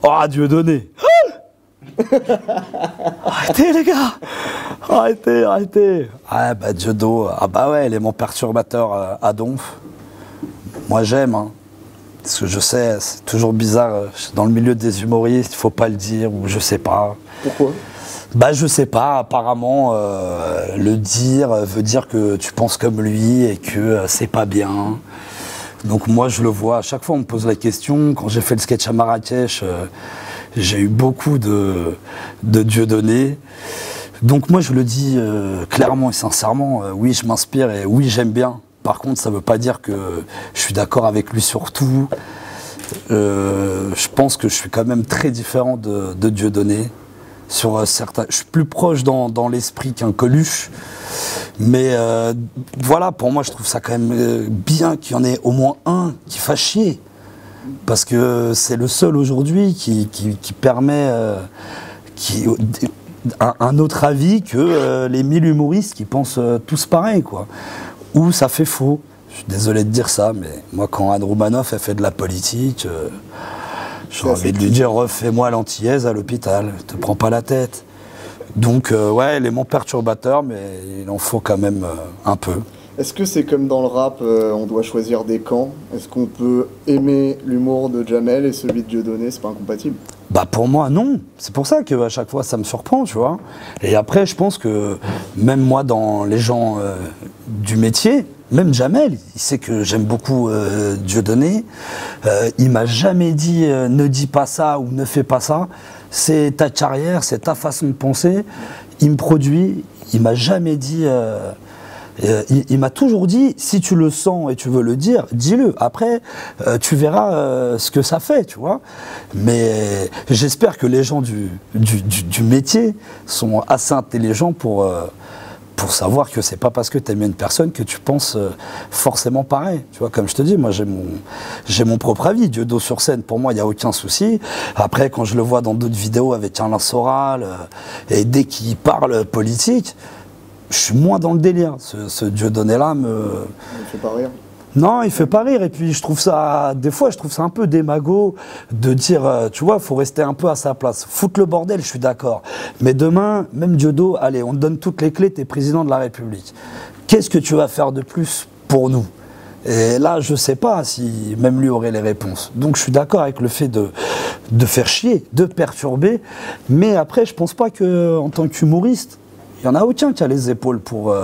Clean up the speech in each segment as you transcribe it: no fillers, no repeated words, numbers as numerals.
Oh, Dieudonné. Arrêtez les gars. Arrêtez. Ah bah Dieudonné, ah bah ouais, élément perturbateur à donf. Moi j'aime, hein. Parce que je sais, c'est toujours bizarre, dans le milieu des humoristes, il faut pas le dire, ou je sais pas. Pourquoi? Bah je sais pas, apparemment le dire veut dire que tu penses comme lui et que c'est pas bien. Donc moi je le vois, à chaque fois on me pose la question, quand j'ai fait le sketch à Marrakech, j'ai eu beaucoup de Dieudonné. Donc moi je le dis clairement et sincèrement, oui je m'inspire et oui j'aime bien. Par contre ça veut pas dire que je suis d'accord avec lui sur tout. Je pense que je suis quand même très différent de Dieudonné. Sur certains, je suis plus proche dans l'esprit qu'un Coluche, mais voilà, pour moi je trouve ça quand même bien qu'il y en ait au moins un qui fasse chier, parce que c'est le seul aujourd'hui qui permet un autre avis que les 1000 humoristes qui pensent tous pareil, quoi. Ou ça fait faux. Je suis désolé de dire ça, mais moi quand Anne Romanoff a fait de la politique, j'ai envie de lui dire refais-moi l'antillaise à l'hôpital, te prends pas la tête. Donc ouais, élément perturbateur, mais il en faut quand même un peu. Est-ce que c'est comme dans le rap, on doit choisir des camps? Est-ce qu'on peut aimer l'humour de Jamel et celui de Dieudonné, c'est pas incompatible? Bah pour moi non, c'est pour ça qu'à chaque fois ça me surprend, tu vois. Et après je pense que même moi dans les gens du métier, même Jamel, il sait que j'aime beaucoup Dieudonné, il m'a jamais dit ne dis pas ça ou ne fais pas ça, c'est ta carrière, c'est ta façon de penser, il me produit, il m'a jamais dit... il m'a toujours dit, si tu le sens et tu veux le dire, dis-le. Après, tu verras ce que ça fait, tu vois. Mais j'espère que les gens du métier sont assez intelligents pour savoir que c'est pas parce que tu aimes une personne que tu penses forcément pareil. Tu vois, comme je te dis, moi j'ai mon propre avis. Dieudonné sur scène, pour moi, il n'y a aucun souci. Après, quand je le vois dans d'autres vidéos avec Alain Soral, et dès qu'il parle politique, je suis moins dans le délire. Ce Dieudonné-là me... Il fait pas rire. Non, il fait pas rire. Et puis, je trouve ça... Des fois, je trouve ça un peu démago de dire, tu vois, il faut rester un peu à sa place. Foutre le bordel, je suis d'accord. Mais demain, même Dieudonné, allez, on te donne toutes les clés, t'es président de la République. Qu'est-ce que tu vas faire de plus pour nous? Et là, je sais pas si même lui aurait les réponses. Donc, je suis d'accord avec le fait de faire chier, de perturber. Mais après, je pense pas qu'en tant qu'humoriste, il n'y en a aucun qui a les épaules pour...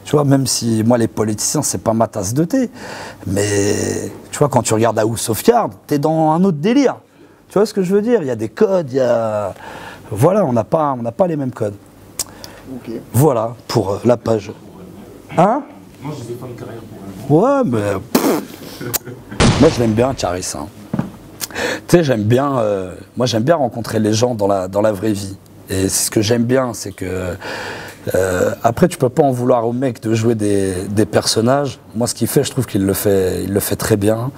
tu vois, même si moi, les politiciens, c'est pas ma tasse de thé. Mais, tu vois, quand tu regardes House of Cards, t'es dans un autre délire. Tu vois ce que je veux dire? Il y a des codes, il y a... Voilà, on n'a pas les mêmes codes. Okay. Voilà, pour la page. Hein? Moi, je sais pas une carrière pour Ouais, mais... moi, je l'aime bien, Caris. Hein. Tu sais, j'aime bien... moi, j'aime bien rencontrer les gens dans la vraie vie. Et ce que j'aime bien, c'est que après tu peux pas en vouloir au mec de jouer des personnages. Moi ce qu'il fait, je trouve qu'il le fait très bien.